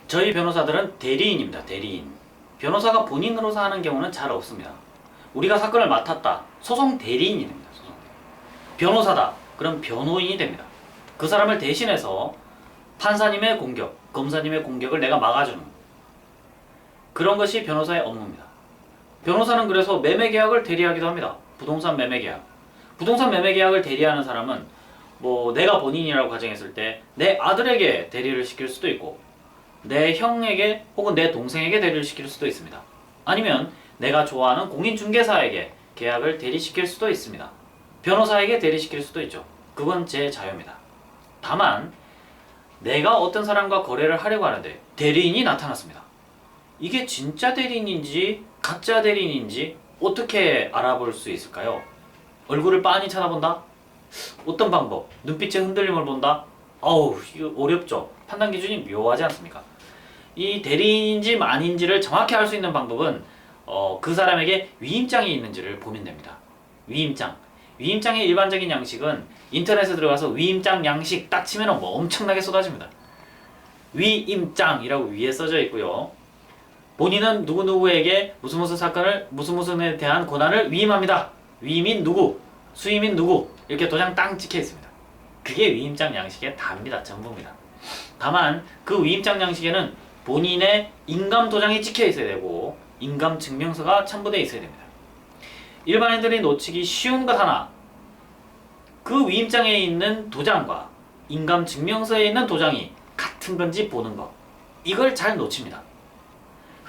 저희 변호사들은 대리인입니다. 대리인. 변호사가 본인으로서 하는 경우는 잘 없습니다. 우리가 사건을 맡았다. 소송 대리인이 됩니다. 소송. 변호사다. 그럼 변호인이 됩니다. 그 사람을 대신해서 판사님의 공격, 검사님의 공격을 내가 막아주는 그런 것이 변호사의 업무입니다. 변호사는 그래서 매매계약을 대리하기도 합니다. 부동산 매매계약. 부동산 매매계약을 대리하는 사람은 뭐 내가 본인이라고 가정했을 때 내 아들에게 대리를 시킬 수도 있고 내 형에게 혹은 내 동생에게 대리를 시킬 수도 있습니다. 아니면 내가 좋아하는 공인중개사에게 계약을 대리시킬 수도 있습니다. 변호사에게 대리시킬 수도 있죠. 그건 제 자유입니다. 다만 내가 어떤 사람과 거래를 하려고 하는데 대리인이 나타났습니다. 이게 진짜 대리인인지 가짜 대리인인지 어떻게 알아볼 수 있을까요? 얼굴을 빤히 쳐다본다? 어떤 방법? 눈빛의 흔들림을 본다? 아우, 이거 어렵죠. 판단 기준이 묘하지 않습니까? 이 대리인인지 아닌지를 정확히 알 수 있는 방법은 그 사람에게 위임장이 있는지를 보면 됩니다. 위임장. 위임장의 일반적인 양식은 인터넷에 들어가서 위임장 양식 딱 치면 뭐 엄청나게 쏟아집니다. 위임장이라고 위에 써져 있고요. 본인은 누구누구에게 무슨 사건을 무슨에 대한 권한을 위임합니다. 위임인 누구, 수임인 누구 이렇게 도장 땅 찍혀 있습니다. 그게 위임장 양식의 답입니다. 전부입니다. 다만 그 위임장 양식에는 본인의 인감 도장이 찍혀 있어야 되고 인감 증명서가 첨부되어 있어야 됩니다. 일반인들이 놓치기 쉬운 것 하나, 그 위임장에 있는 도장과 인감 증명서에 있는 도장이 같은 건지 보는 것. 이걸 잘 놓칩니다.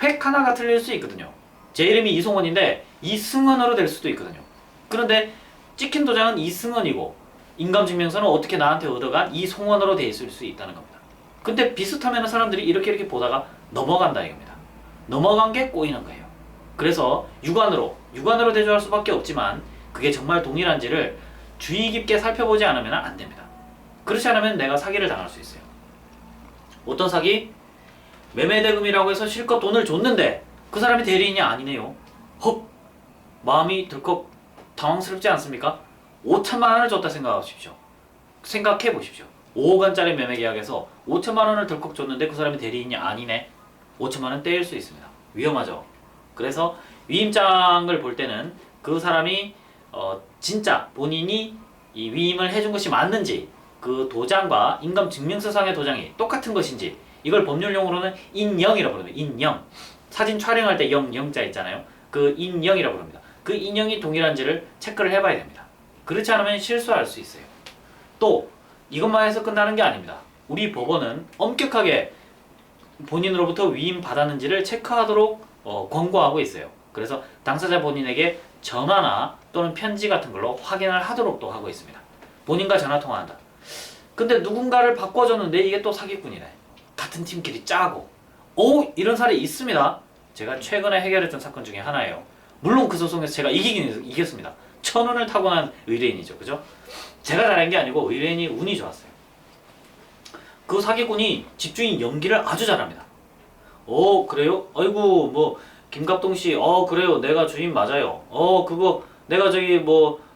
획 하나가 틀릴 수 있거든요. 제 이름이 이송원인데 이승원으로 될 수도 있거든요. 그런데 찍힌 도장은 이승원이고 인감증명서는 어떻게 나한테 얻어간 이송원으로 돼 있을 수 있다는 겁니다. 근데 비슷하면 사람들이 이렇게 보다가 넘어간다 이겁니다. 넘어간 게 꼬이는 거예요. 그래서 육안으로 대조할 수밖에 없지만 그게 정말 동일한지를 주의 깊게 살펴보지 않으면 안 됩니다. 그렇지 않으면 내가 사기를 당할 수 있어요. 어떤 사기? 매매대금이라고 해서 실컷 돈을 줬는데 그 사람이 대리인이 아니네요. 헉! 마음이 덜컥 당황스럽지 않습니까? 5천만 원을 줬다 생각하십시오. 생각해 보십시오. 5억 원짜리 매매계약에서 5천만 원을 덜컥 줬는데 그 사람이 대리인이 아니네. 5천만 원 떼일 수 있습니다. 위험하죠. 그래서 위임장을 볼 때는 그 사람이 진짜 본인이 이 위임을 해준 것이 맞는지, 그 도장과 인감증명서상의 도장이 똑같은 것인지, 이걸 법률용어로는 인영이라고 부릅니다. 인영. 사진 촬영할 때 영자 있잖아요. 그 인영이라고 부릅니다. 그 인영이 동일한지를 체크를 해봐야 됩니다. 그렇지 않으면 실수할 수 있어요. 또 이것만 해서 끝나는 게 아닙니다. 우리 법원은 엄격하게 본인으로부터 위임 받았는지를 체크하도록 권고하고 있어요. 그래서 당사자 본인에게 전화나 또는 편지 같은 걸로 확인을 하도록도 하고 있습니다. 본인과 전화 통화한다. 근데 누군가를 바꿔줬는데 이게 또 사기꾼이네. 같은 팀끼리 짜고. 이런 사례 있습니다. 제가 최근에 해결했던 사건 중에 하나예요. 물론 그 소송에서 제가 이겼습니다. 1,000원을 타고난 의뢰인이죠. 그죠? 제가 잘한 게 아니고 의뢰인이 운이 좋았어요. 그 사기꾼이 집주인 연기를 아주 잘합니다. 그래요? 아이고 뭐 김갑동씨 그래요. 내가 주인 맞아요. 그거 내가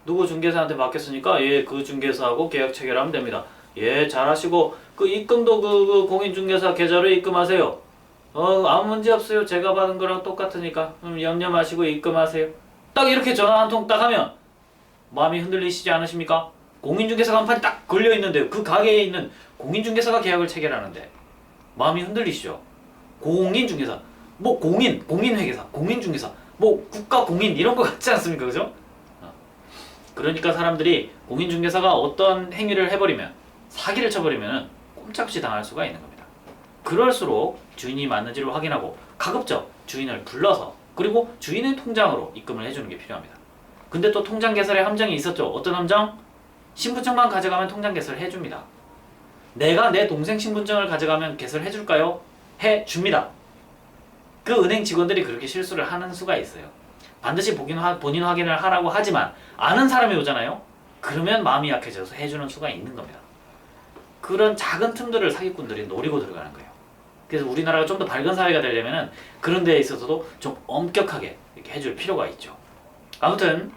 누구 중개사한테 맡겼으니까 그 중개사하고 계약 체결하면 됩니다. 잘하시고 그 입금도 그 공인중개사 계좌로 입금하세요. 아무 문제 없어요. 제가 받은 거랑 똑같으니까 염려 마시고 입금하세요. 딱 이렇게 전화 한 통 딱 하면 마음이 흔들리시지 않으십니까? 공인중개사 간판이 딱 걸려있는데 그 가게에 있는 공인중개사가 계약을 체결하는데 마음이 흔들리시죠? 공인중개사, 뭐 공인회계사, 공인중개사, 뭐 국가공인 이런 거 같지 않습니까? 그죠? 그러니까 사람들이 공인중개사가 어떤 행위를 해버리면, 사기를 쳐버리면 꼼짝없이 당할 수가 있는 겁니다. 그럴수록 주인이 맞는지를 확인하고 가급적 주인을 불러서, 그리고 주인의 통장으로 입금을 해주는 게 필요합니다. 근데 또 통장 개설에 함정이 있었죠. 어떤 함정? 신분증만 가져가면 통장 개설을 해줍니다. 내가 내 동생 신분증을 가져가면 개설해줄까요? 해줍니다. 그 은행 직원들이 그렇게 실수를 하는 수가 있어요. 반드시 본인 확인을 하라고 하지만 아는 사람이 오잖아요. 그러면 마음이 약해져서 해주는 수가 있는 겁니다. 그런 작은 틈들을 사기꾼들이 노리고 들어가는 거예요. 그래서 우리나라가 좀 더 밝은 사회가 되려면 그런 데에 있어서도 좀 엄격하게 이렇게 해줄 필요가 있죠. 아무튼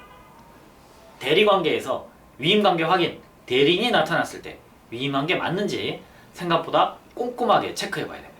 대리관계에서 위임관계 확인, 대리인이 나타났을 때 위임한 게 맞는지 생각보다 꼼꼼하게 체크해 봐야 됩니다.